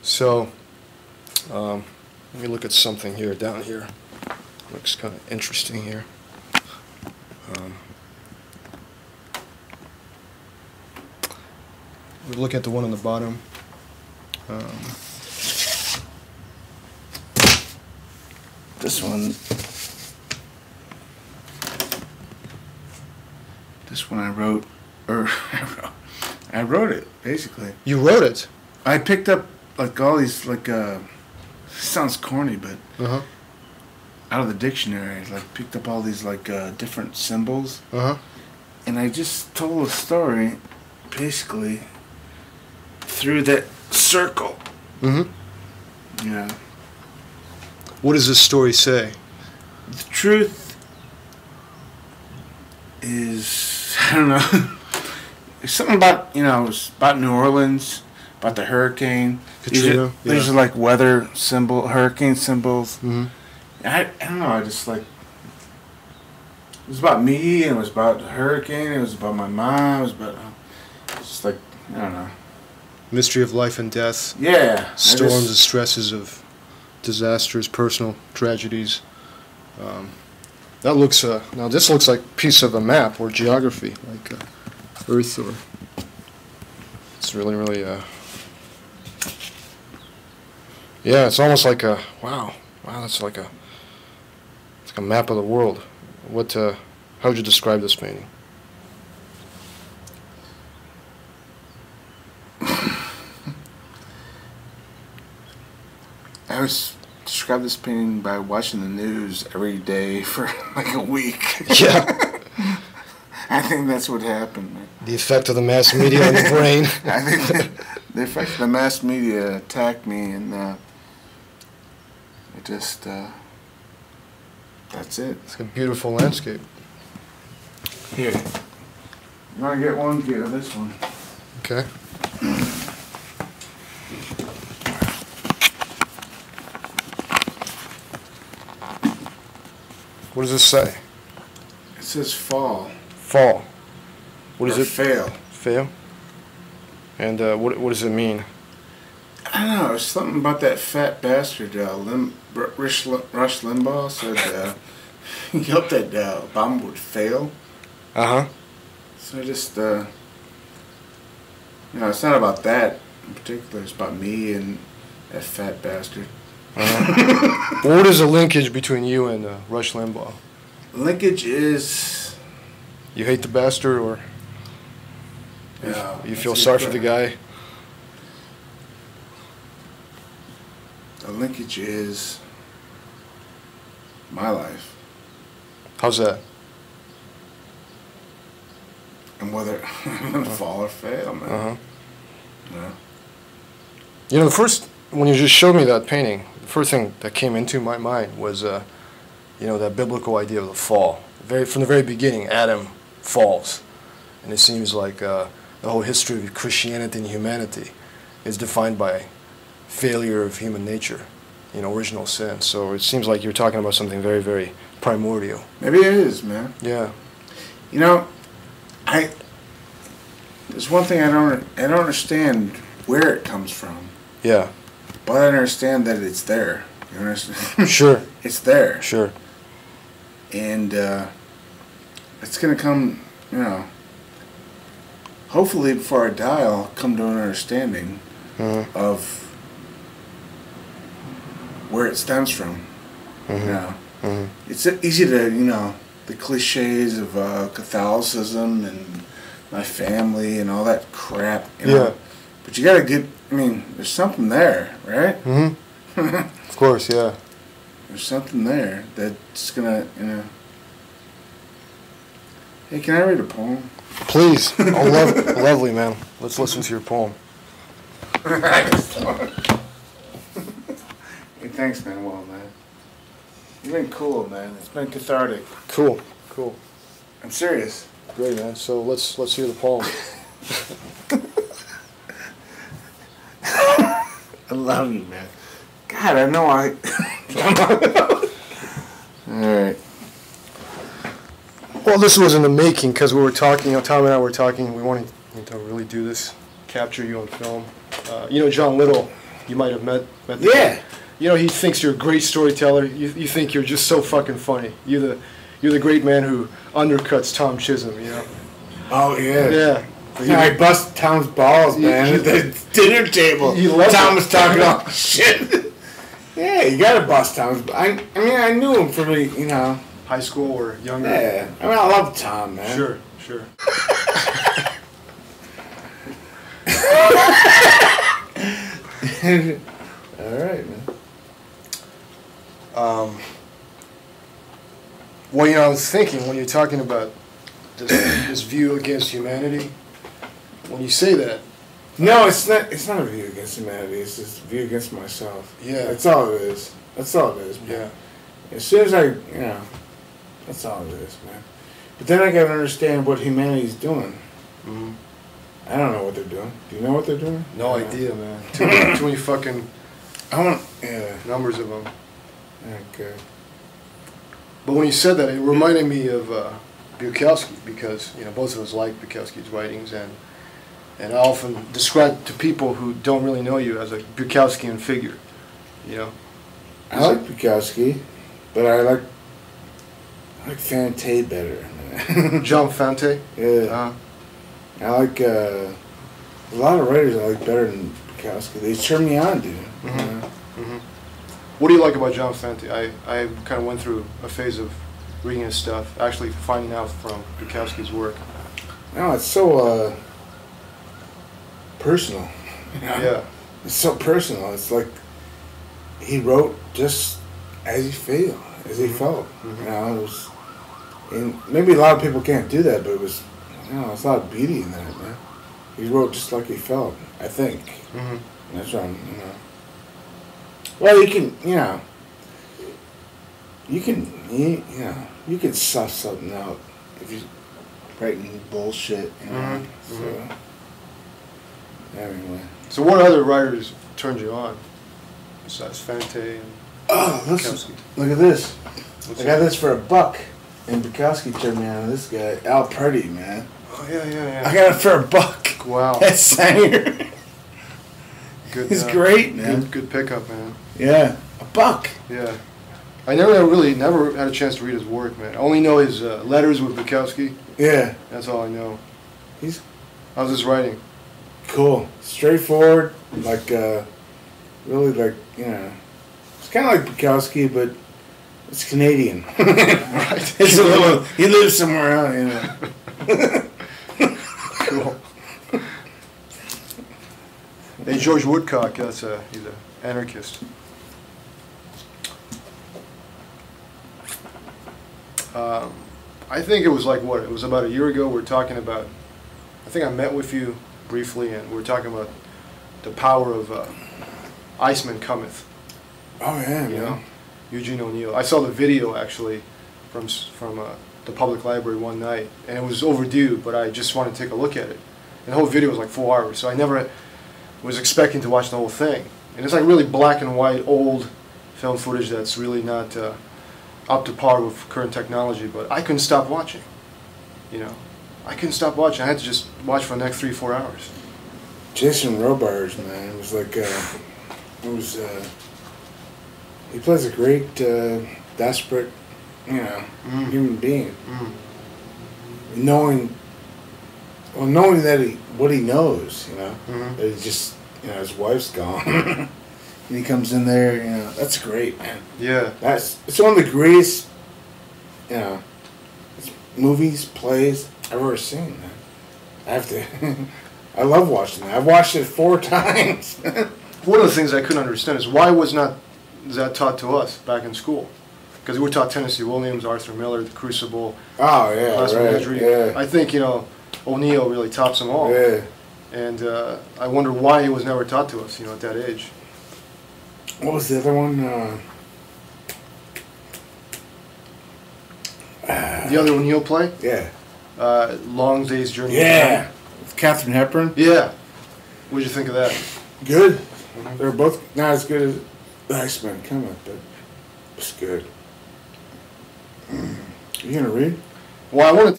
So, let me look at something here, down here. Looks kind of interesting here. We look at the one on the bottom. This one. This one I wrote, or I wrote it basically. You wrote it? I picked up like all these sounds corny, but out of the dictionary, like picked up all these different symbols. And I just told a story, basically, through that circle. Yeah. What does this story say? The truth is, I don't know. It's something about, it's about New Orleans, about the hurricane. Katrina. These are like weather hurricane symbols. I don't know. I just it was about me, and it was about the hurricane. It was about my mom. It was about just I don't know. Mystery of life and death. Yeah. Storms and stresses of disasters, personal tragedies. That looks now this looks like a piece of a map or geography, like Earth, or it's really yeah, it's almost like a wow, that's like it's like a map of the world. What how would you describe this painting? I would describe this painting by watching the news every day for like a week. Yeah. I think that's what happened. The effect of the mass media on the brain. I think the effect of the mass media attacked me, and it just, that's it. It's a beautiful landscape. Here. You want to get one? Get this one. Okay. What does this say? It says fall. Fall. What is it? Fail. Fail? And what does it mean? I don't know. It's something about that fat bastard, Rush Limbaugh said he hoped that Obama would fail. So I just, it's not about that in particular. It's about me and that fat bastard. What is the linkage between you and Rush Limbaugh? Linkage is... You hate the bastard, or you feel sorry for the guy? The linkage is my life. How's that? And whether I'm going to fall or fail, man. Yeah. When you just showed me that painting, the first thing that came into my mind was, that biblical idea of the fall. From the very beginning, Adam falls. And it seems like the whole history of Christianity and humanity is defined by failure of human nature, original sin. So it seems like you're talking about something very, very primordial. Maybe it is, man. Yeah. There's one thing I don't understand where it comes from. Yeah. But I understand that it's there. You understand? Sure. It's there. Sure. And it's going to come, hopefully before I die, I'll come to an understanding of where it stems from. It's easy to, the cliches of Catholicism and my family and all that crap. Yeah. But you got to get, there's something there, right? Of course, yeah. There's something there that's going to, Hey, can I read a poem? Please. Oh, lovely, man. Let's listen to your poem. Hey, thanks, man. Well, man. You've been cool, man. It's been cathartic. Cool. I'm serious. Great, man. So let's hear the poem. I love you, man. God, I know All right. Well, this was in the making because we were talking, Tom and I were talking, we wanted to really do this, capture you on film. John Little, You might have met the Yeah. You know, he thinks you're a great storyteller. You think you're just so fucking funny. You're the great man who undercuts Tom Chisholm, you know? Oh, yeah. Yeah. Yeah, I bust Tom's balls, man, at the dinner table. Tom was talking all shit. Yeah, you gotta bust Tom's. I mean, I knew him from, you know. High school or younger? Yeah. I mean, I love Tom, man. Sure. All right, man. Well, you know, I was thinking when you're talking about this view against humanity, when you say that. No, it's not. It's not a view against humanity. It's just a view against myself. Yeah. That's all it is. That's all it is, man. Yeah. As soon as you know, that's all it is, man. But then I gotta understand what humanity's doing. Mm-hmm. I don't know what they're doing. Do you know what they're doing? No idea, man. Too many fucking numbers of them. Okay. But when you said that, it reminded me of Bukowski, because you know both of us like Bukowski's writings, and I often describe to people who don't really know you as a Bukowskian figure. You know. I like Bukowski, but I like Fante better. John Fante. Yeah. I like a lot of writers I like better than Bukowski. They turn me on, dude. Mm-hmm. You know? Mm-hmm. What do you like about John Fante? I kind of went through a phase of reading his stuff, actually finding out from Bukowski's work. No, it's so personal. You know? Yeah. It's so personal. It's like he wrote just as he felt. Mm-hmm. You know, it was, and maybe a lot of people can't do that, but it was, you know, it's a lot of beauty in that, man. He wrote just like he felt, I think. Mm-hmm. And that's right, you know. Well, you can, you know, you can suss something out if you're writing bullshit, you know. Mm-hmm. So, anyway. So what other writers turned you on besides Fante and Bukowski? Look at this. What's I got this for $1. And Bukowski turned me on to this guy, Al Purdy, man. Oh, yeah. I got it for $1. Wow. That Sanger. Good. He's great, man. Good pickup, man. Yeah. $1. Yeah. I never had a chance to read his work, man. I only know his letters with Bukowski. Yeah. That's all I know. How's his writing? Cool. Straightforward. Like, really, like, you know. It's kind of like Bukowski, but it's Canadian. Right. It's a little. He lives somewhere else, you know. Cool. Hey, George Woodcock. He's an anarchist. I think it was like what? It was about a year ago. We're talking about. I think I met with you briefly, and we were talking about the power of Iceman Cometh. Oh yeah, you man. know, Eugene O'Neill. I saw the video actually from the public library one night, and it was overdue, but I just wanted to take a look at it. And the whole video was like 4 hours, so I never was expecting to watch the whole thing. And it's like really black and white, old film footage that's really not up to par with current technology, but I couldn't stop watching. You know, I couldn't stop watching. I had to just watch for the next 3-4 hours. Jason Robards, man, it was like, he plays a great, desperate, you know, human being. Knowing that what he knows, you know, that he just, you know, his wife's gone, and he comes in there, you know, that's great, man. Yeah. It's one of the greatest, you know, movies, plays I've ever seen, man. I have to, I love watching that. I've watched it 4 times. One of the things I couldn't understand is why was not that taught to us back in school? Because we were taught Tennessee Williams, Arthur Miller, The Crucible. Oh yeah, right. Yeah. I think, you know, O'Neill really tops them all. Yeah. And I wonder why he was never taught to us, you know, at that age. What was the other one? The other O'Neill play? Yeah. Long Day's Journey. Yeah. With Katharine Hepburn. Yeah. What did you think of that? Good. They're both not as good as The Iceman Cometh, but it's good. You gonna read? Well, I want to.